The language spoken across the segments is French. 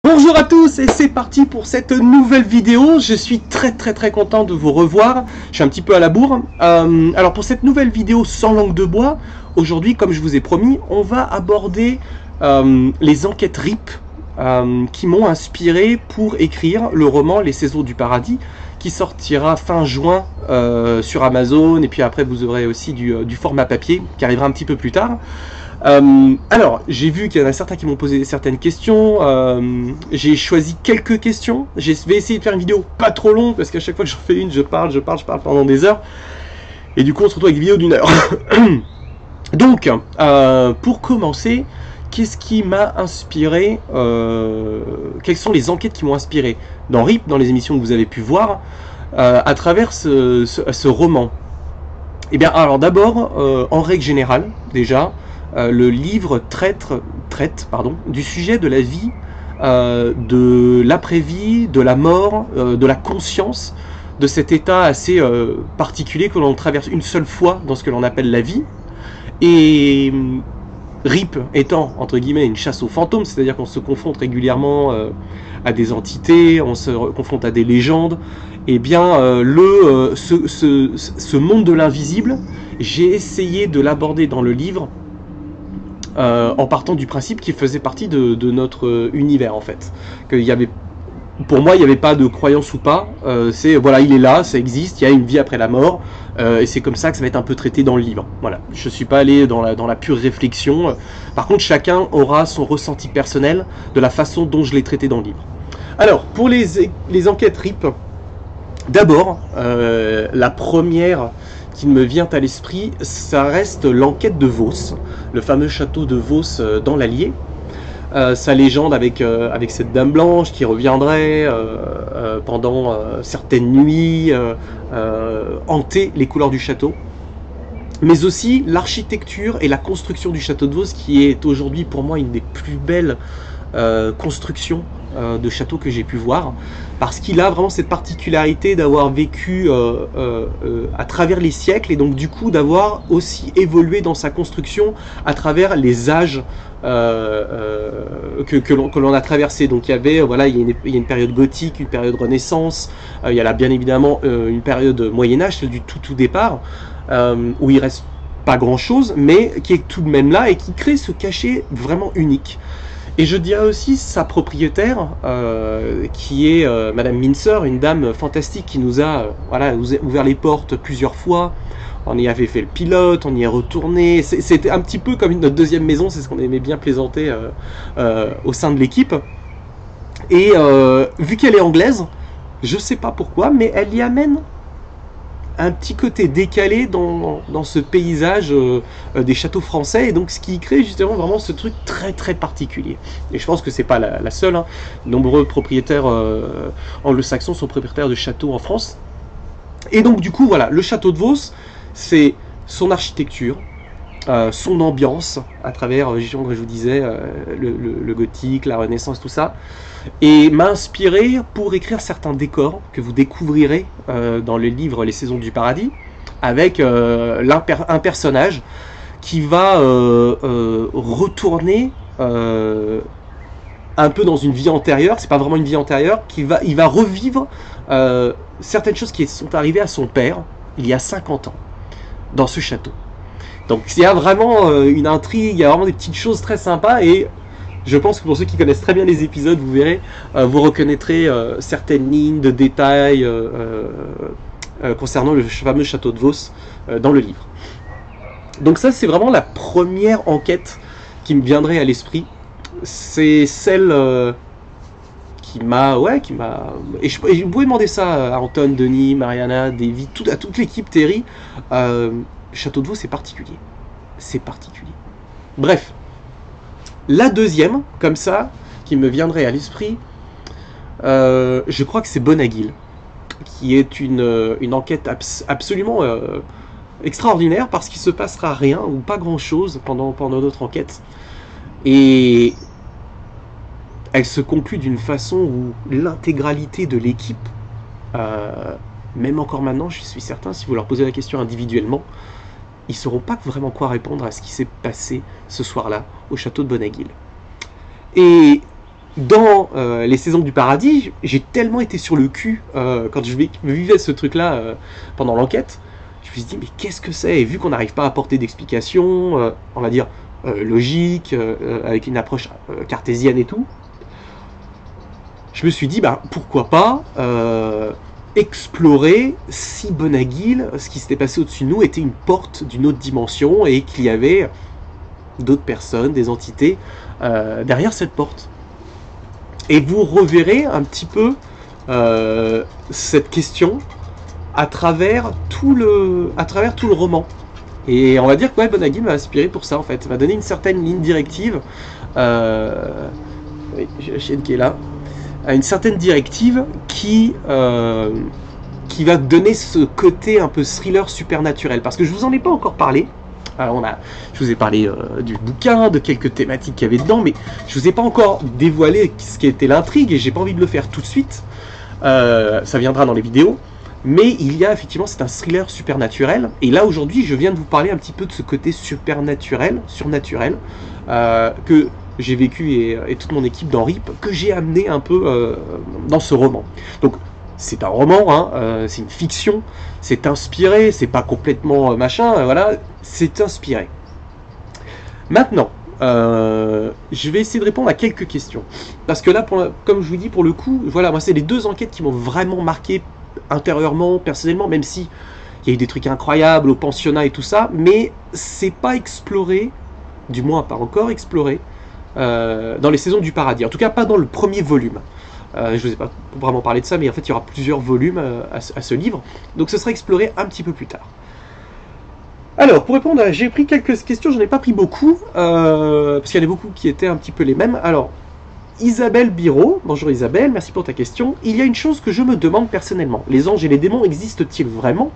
Bonjour à tous et c'est parti pour cette nouvelle vidéo. Je suis très content de vous revoir. Je suis un petit peu à la bourre. Alors pour cette nouvelle vidéo sans langue de bois, aujourd'hui comme je vous ai promis, on va aborder les enquêtes RIP qui m'ont inspiré pour écrire le roman Les Saisons du Paradis qui sortira fin juin sur Amazon, et puis après vous aurez aussi du format papier qui arrivera un petit peu plus tard. Alors, j'ai vu qu'il y en a certains qui m'ont posé certaines questions. J'ai choisi quelques questions. Je vais essayer de faire une vidéo pas trop longue parce qu'à chaque fois que j'en fais une, je parle pendant des heures. Et du coup, on se retrouve avec une vidéo d'1 heure. Donc, pour commencer, qu'est-ce qui m'a inspiré quelles sont les enquêtes qui m'ont inspiré dans RIP, dans les émissions que vous avez pu voir, à travers ce roman? Eh bien, alors d'abord, en règle générale, déjà, le livre traite du sujet de la vie, de l'après-vie, de la mort, de la conscience, de cet état assez particulier que l'on traverse une seule fois dans ce que l'on appelle la vie. Et RIP étant, entre guillemets, une chasse aux fantômes, c'est-à-dire qu'on se confronte régulièrement à des entités, on se confronte à des légendes, et bien ce monde de l'invisible, j'ai essayé de l'aborder dans le livre en partant du principe qu'il faisait partie de notre univers, en fait. Qu'il y avait, pour moi, il n'y avait pas de croyance ou pas, c'est voilà, il est là, ça existe, il y a une vie après la mort, et c'est comme ça que ça va être un peu traité dans le livre. Voilà, je ne suis pas allé dans la pure réflexion. Par contre, chacun aura son ressenti personnel de la façon dont je l'ai traité dans le livre. Alors, pour les enquêtes RIP, d'abord, la première qui me vient à l'esprit, ça reste l'enquête de Vos, le fameux château de Vos dans l'Allier. Sa légende avec cette dame blanche qui reviendrait pendant certaines nuits hanter les couloirs du château, mais aussi l'architecture et la construction du château de Vos, qui est aujourd'hui pour moi une des plus belles constructions de château que j'ai pu voir, parce qu'il a vraiment cette particularité d'avoir vécu à travers les siècles, et donc du coup d'avoir aussi évolué dans sa construction à travers les âges que l'on a traversé. Donc il y avait, voilà, il y a une période gothique, une période renaissance, il y a là bien évidemment une période Moyen-Âge, celle du tout départ, où il reste pas grand chose, mais qui est tout de même là et qui crée ce cachet vraiment unique. Et je dirais aussi sa propriétaire, qui est Madame Mincer, une dame fantastique qui nous a voilà, ouvert les portes plusieurs fois. On y avait fait le pilote, on y est retourné. C'était un petit peu comme notre deuxième maison, c'est ce qu'on aimait bien plaisanter au sein de l'équipe. Et vu qu'elle est anglaise, je sais pas pourquoi, mais elle y amène un petit côté décalé dans ce paysage des châteaux français, et donc ce qui crée justement vraiment ce truc très particulier. Et je pense que c'est pas la seule, hein. Nombreux propriétaires anglo-saxons sont propriétaires de châteaux en France. Et donc du coup voilà, le château de Vos, c'est son architecture, son ambiance à travers, je vous disais, le gothique, la renaissance, tout ça, et m'a inspiré pour écrire certains décors que vous découvrirez dans le livre Les Saisons du Paradis, avec un personnage qui va retourner un peu dans une vie antérieure. C'est pas vraiment une vie antérieure, il va revivre certaines choses qui sont arrivées à son père il y a 50 ans dans ce château. Donc il y a vraiment une intrigue, il y a vraiment des petites choses très sympas, et je pense que pour ceux qui connaissent très bien les épisodes, vous verrez, vous reconnaîtrez certaines lignes de détails concernant le fameux château de Vos dans le livre. Donc ça, c'est vraiment la première enquête qui me viendrait à l'esprit. C'est celle qui m'a... Et vous pouvez demander ça à Anton, Denis, Mariana, Davy, à toute l'équipe Terry. Château de Vos, c'est particulier. C'est particulier. Bref. La deuxième, comme ça, qui me viendrait à l'esprit, je crois que c'est Bonaguil, qui est une enquête absolument extraordinaire, parce qu'il se passera rien ou pas grand chose pendant notre enquête. Et elle se conclut d'une façon où l'intégralité de l'équipe, même encore maintenant, je suis certain, si vous leur posez la question individuellement, ils ne sauront pas vraiment quoi répondre à ce qui s'est passé ce soir-là au château de Bonaguil. Et dans les saisons du paradis, j'ai tellement été sur le cul quand je vivais ce truc-là pendant l'enquête. Je me suis dit, mais qu'est-ce que c'est? Et vu qu'on n'arrive pas à apporter d'explications, on va dire logique, avec une approche cartésienne et tout, je me suis dit, bah, pourquoi pas explorer si Bonagil, ce qui s'était passé au-dessus de nous, était une porte d'une autre dimension et qu'il y avait d'autres personnes, des entités derrière cette porte. Et vous reverrez un petit peu cette question à travers tout le roman. Et on va dire que ouais, Bonagil m'a inspiré pour ça en fait, m'a donné une certaine ligne directive. Oui, j'ai la chienne qui est là. Une certaine directive qui va donner ce côté un peu thriller supernaturel. Parce que je vous en ai pas encore parlé. Alors je vous ai parlé du bouquin, de quelques thématiques qu'il y avait dedans, mais je vous ai pas encore dévoilé ce qui était l'intrigue et j'ai pas envie de le faire tout de suite. Ça viendra dans les vidéos. Mais il y a effectivement, c'est un thriller supernaturel. Et là aujourd'hui, je viens de vous parler un petit peu de ce côté surnaturel, que j'ai vécu et toute mon équipe dans RIP, que j'ai amené un peu dans ce roman. Donc c'est un roman, hein, c'est une fiction, c'est inspiré, c'est pas complètement machin, voilà, c'est inspiré. Maintenant, je vais essayer de répondre à quelques questions. Parce que là, comme je vous dis, pour le coup, voilà, moi c'est les deux enquêtes qui m'ont vraiment marqué intérieurement, personnellement, même si il y a eu des trucs incroyables au pensionnat et tout ça, mais c'est pas exploré, du moins pas encore exploré, dans les saisons du paradis. En tout cas, pas dans le premier volume. Je ne vous ai pas vraiment parlé de ça, mais en fait, il y aura plusieurs volumes à ce livre. Donc, ce sera exploré un petit peu plus tard. Alors, pour répondre, j'ai pris quelques questions, j'en ai pas pris beaucoup, parce qu'il y en a beaucoup qui étaient un petit peu les mêmes. Alors, Isabelle Biro, bonjour Isabelle, merci pour ta question. Il y a une chose que je me demande personnellement. Les anges et les démons existent-ils vraiment?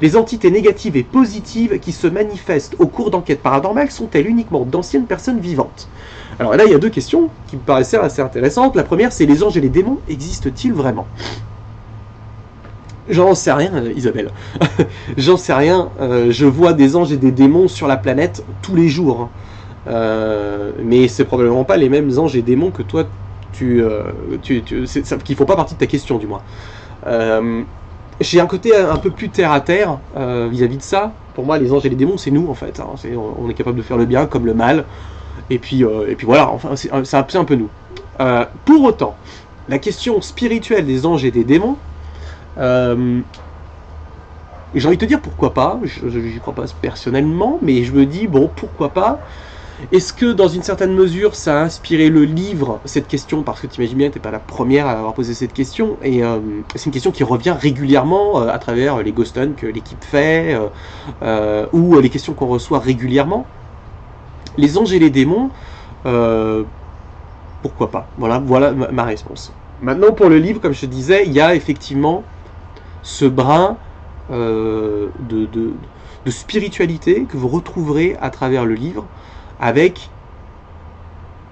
Les entités négatives et positives qui se manifestent au cours d'enquêtes paranormales sont-elles uniquement d'anciennes personnes vivantes? Alors là, il y a deux questions qui me paraissaient assez intéressantes. La première, c'est les anges et les démons existent-ils vraiment? J'en sais rien, Isabelle. J'en sais rien. Je vois des anges et des démons sur la planète tous les jours. Mais c'est probablement pas les mêmes anges et démons que toi, qui font pas partie de ta question, du moins. J'ai un côté un peu plus terre à terre vis-à-vis de ça. Pour moi, les anges et les démons, c'est nous en fait. Hein. On est capable de faire le bien comme le mal. Et puis voilà, enfin, c'est un peu nous. Pour autant, la question spirituelle des anges et des démons, j'ai envie de te dire pourquoi pas. Je n'y crois pas personnellement, mais je me dis bon, pourquoi pas. Est-ce que dans une certaine mesure ça a inspiré le livre, cette question, parce que tu imagines bien, tu n'es pas la première à avoir posé cette question, et c'est une question qui revient régulièrement à travers les ghost hunts que l'équipe fait, ou les questions qu'on reçoit régulièrement. Les anges et les démons, pourquoi pas? Voilà ma réponse. Maintenant pour le livre, comme je te disais, il y a effectivement ce brin de spiritualité que vous retrouverez à travers le livre, avec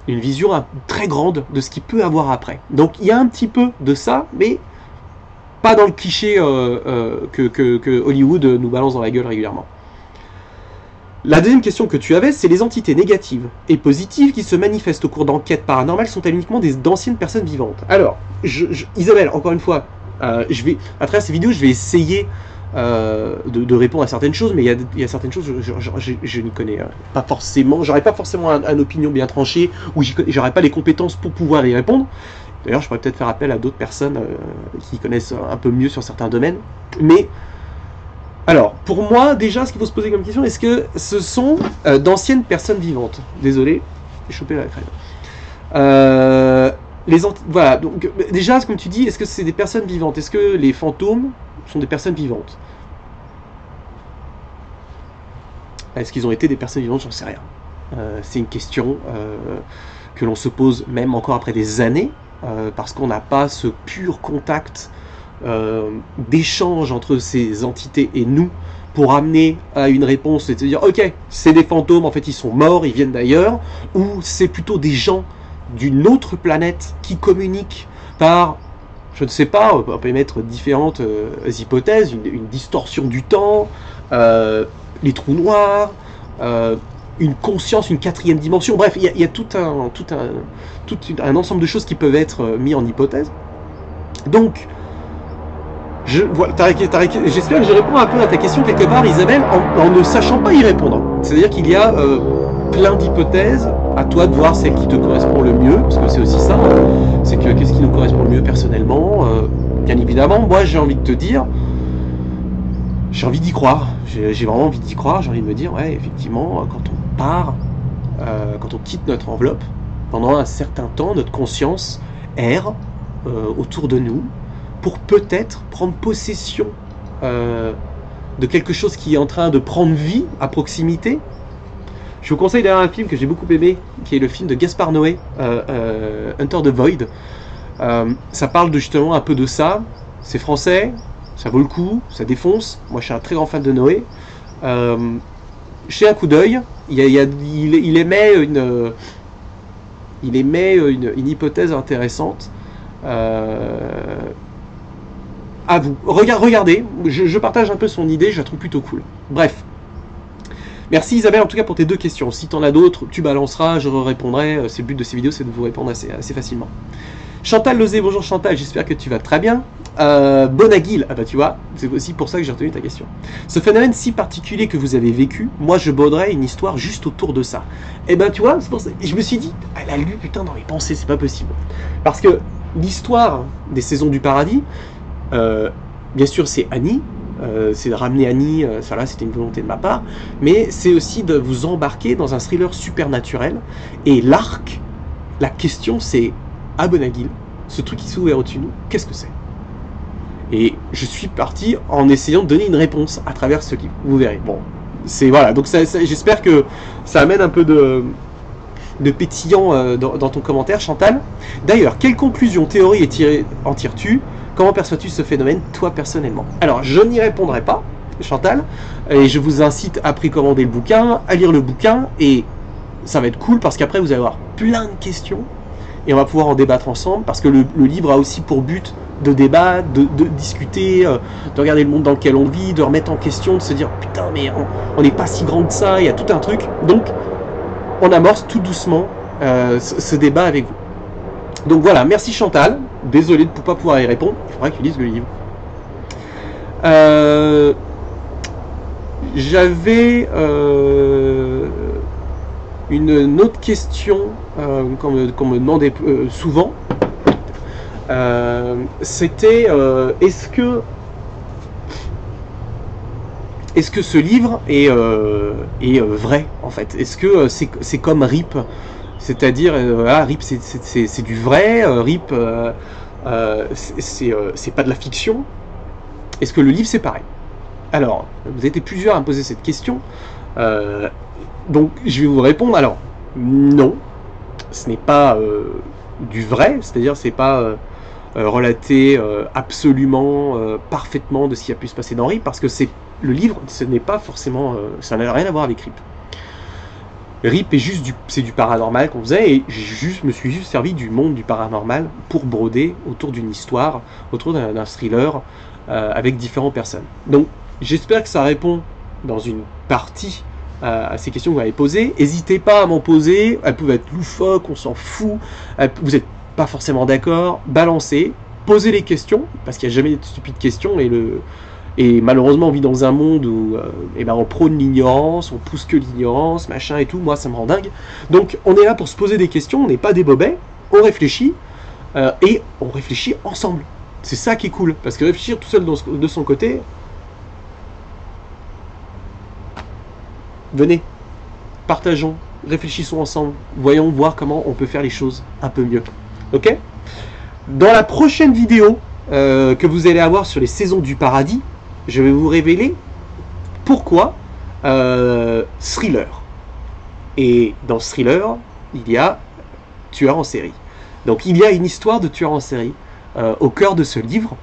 une vision très grande de ce qu'il peut avoir après. Donc il y a un petit peu de ça, mais pas dans le cliché que Hollywood nous balance dans la gueule régulièrement. La deuxième question que tu avais, c'est les entités négatives et positives qui se manifestent au cours d'enquêtes paranormales sont-elles uniquement d'anciennes personnes vivantes? Alors, Isabelle, encore une fois, à travers ces vidéos, je vais essayer de répondre à certaines choses, mais il y a certaines choses je n'y connais pas forcément, j'aurais pas forcément une opinion bien tranchée, ou j'aurais pas les compétences pour pouvoir y répondre. D'ailleurs, je pourrais peut-être faire appel à d'autres personnes qui connaissent un peu mieux sur certains domaines. Mais, alors, pour moi, déjà, ce qu'il faut se poser comme question, est-ce que ce sont d'anciennes personnes vivantes? Désolé, j'ai chopé la crème. Voilà, donc déjà, comme tu dis, est-ce que c'est des personnes vivantes? Est-ce que les fantômes sont des personnes vivantes? Est-ce qu'ils ont été des personnes vivantes? J'en sais rien. C'est une question que l'on se pose même encore après des années, parce qu'on n'a pas ce pur contact d'échange entre ces entités et nous pour amener à une réponse et de se dire ok, c'est des fantômes, en fait ils sont morts, ils viennent d'ailleurs, ou c'est plutôt des gens d'une autre planète qui communiquent par, je ne sais pas, on peut émettre différentes hypothèses, une distorsion du temps, les trous noirs, une conscience, une quatrième dimension. Bref, il y a tout un ensemble de choses qui peuvent être mis en hypothèse. Donc, voilà, j'espère que je réponds un peu à ta question quelque part, Isabelle, en ne sachant pas y répondre. C'est-à-dire qu'il y a plein d'hypothèses, à toi de voir celle qui te correspond le mieux, parce que c'est aussi ça, c'est que qu'est-ce qui nous correspond le mieux personnellement. Bien évidemment, moi j'ai envie de te dire, j'ai envie d'y croire, j'ai vraiment envie d'y croire, j'ai envie de me dire, ouais, effectivement, quand on part, quand on quitte notre enveloppe, pendant un certain temps, notre conscience erre autour de nous, pour peut-être prendre possession de quelque chose qui est en train de prendre vie à proximité. Je vous conseille d'ailleurs un film que j'ai beaucoup aimé, qui est le film de Gaspard Noé, Enter the Void. Ça parle justement un peu de ça. C'est français, ça vaut le coup, ça défonce. Moi je suis un très grand fan de Noé. J'ai un coup d'œil. Il émet une hypothèse intéressante. À vous. Regardez, je partage un peu son idée, je la trouve plutôt cool. Bref. Merci Isabelle en tout cas pour tes deux questions. Si tu en as d'autres, tu balanceras, je répondrai. C'est le but de ces vidéos, c'est de vous répondre assez facilement. Chantal Lozé, bonjour Chantal, j'espère que tu vas très bien. Bonaguil, ah bah tu vois, c'est aussi pour ça que j'ai retenu ta question. Ce phénomène si particulier que vous avez vécu, moi je broderais une histoire juste autour de ça. Et ben tu vois, c'est pour ça. Je me suis dit, elle a lu putain dans les pensées, c'est pas possible. Parce que l'histoire des saisons du paradis, bien sûr c'est Annie, c'est de ramener Annie, ça là c'était une volonté de ma part, mais c'est aussi de vous embarquer dans un thriller supernaturel. Et l'arc, la question c'est, à Bonaguil, ce truc qui s'est ouvert au-dessus de nous, qu'est-ce que c'est? Et je suis parti en essayant de donner une réponse à travers ce livre, vous verrez. Bon, c'est voilà, donc j'espère que ça amène un peu de pétillant dans ton commentaire, Chantal. D'ailleurs, quelle conclusion, théorie en tires-tu? Comment perçois-tu ce phénomène, toi, personnellement? Alors, je n'y répondrai pas, Chantal, et je vous incite à précommander le bouquin, à lire le bouquin, et ça va être cool, parce qu'après, vous allez avoir plein de questions, et on va pouvoir en débattre ensemble, parce que le livre a aussi pour but de débattre, de discuter, de regarder le monde dans lequel on vit, de remettre en question, de se dire, putain, mais on n'est pas si grand que ça, il y a tout un truc. Donc, on amorce tout doucement ce débat avec vous. Donc voilà, merci Chantal. Désolé de ne pas pouvoir y répondre. Il faudra que tu lises le livre. J'avais une autre question qu'on me demandait souvent. C'était est-ce que ce livre est vrai en fait? Est-ce que c'est comme RIP? C'est-à-dire, RIP c'est du vrai, RIP c'est pas de la fiction. Est-ce que le livre c'est pareil? Alors, vous avez été plusieurs à me poser cette question, donc je vais vous répondre. Alors, non, ce n'est pas du vrai, c'est-à-dire c'est pas relaté absolument parfaitement de ce qui a pu se passer dans RIP, parce que c'est le livre, ce n'est pas forcément, ça n'a rien à voir avec RIP. RIP est juste c'est du paranormal qu'on faisait, et me suis juste servi du monde du paranormal pour broder autour d'une histoire, autour d'un thriller avec différentes personnes. Donc j'espère que ça répond dans une partie à ces questions que vous m'avez posées. N'hésitez pas à m'en poser, elles peuvent être loufoques, on s'en fout, vous n'êtes pas forcément d'accord, balancez, posez les questions, parce qu'il n'y a jamais de stupides questions, et malheureusement on vit dans un monde où on prône l'ignorance, on pousse que l'ignorance, machin et tout, moi ça me rend dingue. Donc on est là pour se poser des questions, on n'est pas des bobets, on réfléchit, et on réfléchit ensemble. C'est ça qui est cool, parce que réfléchir tout seul de son côté, venez, partageons, réfléchissons ensemble, voyons voir comment on peut faire les choses un peu mieux. Ok? Dans la prochaine vidéo que vous allez avoir sur les saisons du paradis, je vais vous révéler pourquoi thriller. Et dans ce thriller, il y a tueur en série. Donc il y a une histoire de tueur en série au cœur de ce livre,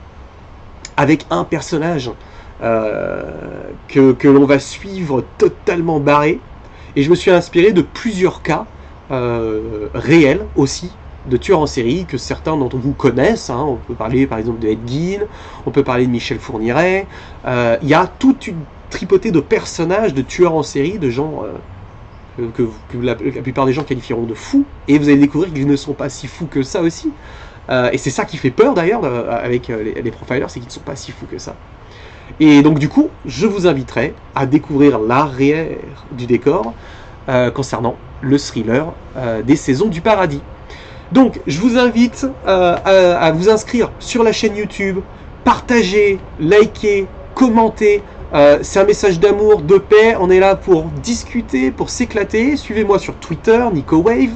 avec un personnage que l'on va suivre totalement barré. Et je me suis inspiré de plusieurs cas réels aussi, de tueurs en série que certains d'entre vous connaissent. Hein. On peut parler par exemple de Ed Gein, on peut parler de Michel Fourniret. Il y a toute une tripotée de personnages, de tueurs en série, de gens la plupart des gens qualifieront de fous, et vous allez découvrir qu'ils ne sont pas si fous que ça aussi. Et c'est ça qui fait peur d'ailleurs avec les profilers, c'est qu'ils ne sont pas si fous que ça. Et donc du coup, je vous inviterai à découvrir l'arrière du décor concernant le thriller des Saisons du Paradis. Donc je vous invite à vous inscrire sur la chaîne YouTube, partager, liker, commenter. C'est un message d'amour, de paix, on est là pour discuter, pour s'éclater. Suivez-moi sur Twitter, NicoWave,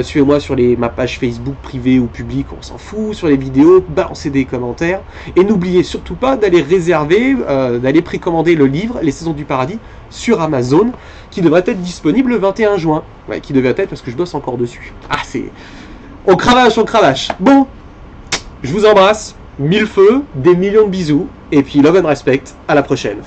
suivez-moi sur ma page Facebook privée ou publique, on s'en fout, sur les vidéos, balancez des commentaires. Et n'oubliez surtout pas d'aller réserver, d'aller précommander le livre Les Saisons du Paradis sur Amazon, qui devrait être disponible le 21 juin. Ouais, qui devrait être parce que je bosse encore dessus. Ah, c'est... On cravache, on cravache. Bon, je vous embrasse. Mille feux, des millions de bisous, et puis love and respect, à la prochaine.